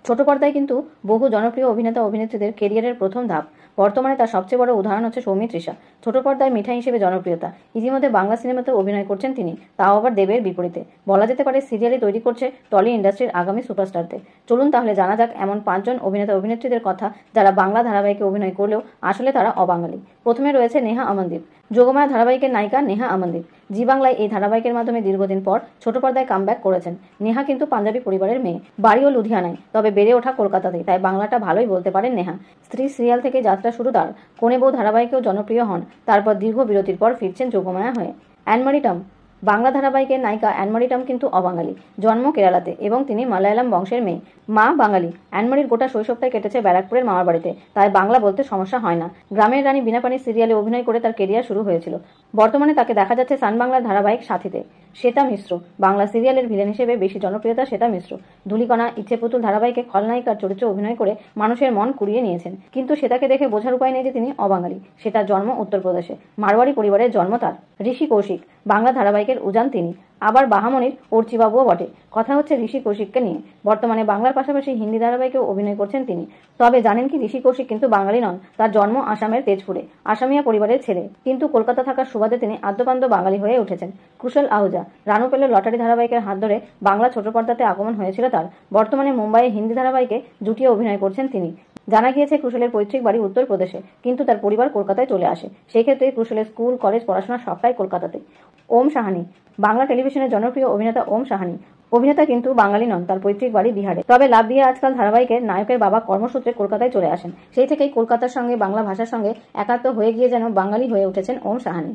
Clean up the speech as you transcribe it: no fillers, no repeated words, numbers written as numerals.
ছোট পর্দায় কিন্তু বহু জনপ্রিয় অভিনেতা অভিনেত্রীদের কেরিয়ারের প্রথম ধাপ। বর্তমানে তার সবচেয়ে বড় উদাহরণ হচ্ছে সৌমিত্রিষা। ছোট পর্দায় মিঠাই হিসেবে জনপ্রিয়তা। ইতিমধ্যে বাংলা সিনেমাতেও অভিনয় করছেন তিনি, তাও আবার দেবের বিপরীতে। বলা যেতে পারে সিরিয়ালে তৈরি করছে টলি ইন্ডাস্ট্রির আগামী সুপারস্টারদের। চলুন তাহলে জানা যাক এমন 5 জন অভিনেতা অভিনেত্রীদের কথা যারা বাংলা ধারাবাহিকে অভিনয় করলেও আসলে তারা অবাঙালি। প্রথমে রয়েছে নেহা আমনদীপ। যোগমায়া ধারাবাহিকের নায়িকা নেহা আমনদীপ জি বাংলায় এই ধারাবাহিকের মাধ্যমে দীর্ঘদিন পর ছোট পর্দায় কামব্যাক করেছেন। নেহা কিন্তু পাঞ্জাবি পরিবারের মেয়ে, বাড়িও লুধিয়ানায়, তবে বেড়ে ওঠা কলকাতাতেই, তাই বাংলাটা ভালোই বলতে পারেন নেহা। স্ত্রী সিরিয়াল থেকে যাত্রা শুরু তার, কনে বউ ধারাবাহিকেও জনপ্রিয় হন, তারপর দীর্ঘ বিরতির পর ফিরছেন যোগমায়া হয়ে। অ্যানমারি টম। বাংলা ধারাবাহিকের নায়িকা অ্যানমারি টম কিন্তু অবাঙালি। জন্ম কেরালাতে এবং তিনি মালায়ালাম বংশের মেয়ে, মা বাঙালি। অ্যানমারির গোটা শৈশবটাই কেটেছে ব্যারাকপুরের মামার বাড়িতে, তাই বাংলা বলতে সমস্যা হয় না। গ্রামের রানী বিনাপানি সিরিয়ালে অভিনয় করে তার কেরিয়ার শুরু হয়েছিল। বর্তমানে তাকে দেখা যাচ্ছে সান বাংলার ধারাবাহিক সাথীতে। শ্বেতা মিশ্র। বাংলা সিরিয়ালের ভিলেন হিসেবে বেশি জনপ্রিয়তা শ্বেতা মিশ্র। ধুলিকণা, ইচ্ছে পুতুল ধারাবাহিকে খলনায়িকার চরিত্রে অভিনয় করে মানুষের মন কুড়িয়ে নিয়েছেন। কিন্তু শ্বেতাকে দেখে বোঝার উপায় নেই যে তিনি অবাঙালি। শ্বেতার জন্ম উত্তরপ্রদেশে, মারওয়াড়ি পরিবারের জন্ম তার। ঋষি কৌশিক। বাংলা ধারাবাহিকের উজান তিনি, আবার বাহামনির অর্চিবাবুও বটে। কথা হচ্ছে ঋষি কৌশিককে নিয়ে। বর্তমানে বাংলার পাশাপাশি হিন্দি ধারাবাহিকেও অভিনয় করছেন তিনি। তবে জানেন কি, ঋষি কৌশিক কিন্তু বাঙালি নন। তার জন্ম আসামের তেজপুরে, আসামিয়া পরিবারের ছেলে, কিন্তু কলকাতা থাকার সুবাদে তিনি আদ্যপান্ত বাঙালি হয়ে উঠেছেন। কুশল আহুজা। রানু পেলের লটারি ধারাবাহিকের হাত ধরে বাংলা ছোট পর্দাতে আগমন হয়েছিল তার। বর্তমানে মুম্বাইয়ে হিন্দি ধারাবাহিকে জুটিয়ে অভিনয় করছেন তিনি। জানা গিয়েছে কুশলের পৈতৃক বাড়ি উত্তরপ্রদেশে, কিন্তু তার পরিবার কলকাতায় চলে আসে। সেই ক্ষেত্রে কুশলের স্কুল, কলেজ, পড়াশোনা সবটাই কলকাতাতে। ওম সাহানি। বাংলা টেলিভিশনের জনপ্রিয় অভিনেতা ওম সাহানি। অভিনেতা কিন্তু বাঙালি নন, তার পৈতৃক বাড়ি বিহারে। তবে লাভ দিয়ে আজকাল ধারাবাহিকের নায়কের বাবা কর্মসূত্রে কলকাতায় চলে আসেন। সেই থেকেই কলকাতার সঙ্গে বাংলা ভাষার সঙ্গে একাত্ম হয়ে গিয়ে যেন বাঙালি হয়ে উঠেছেন ওম সাহানি।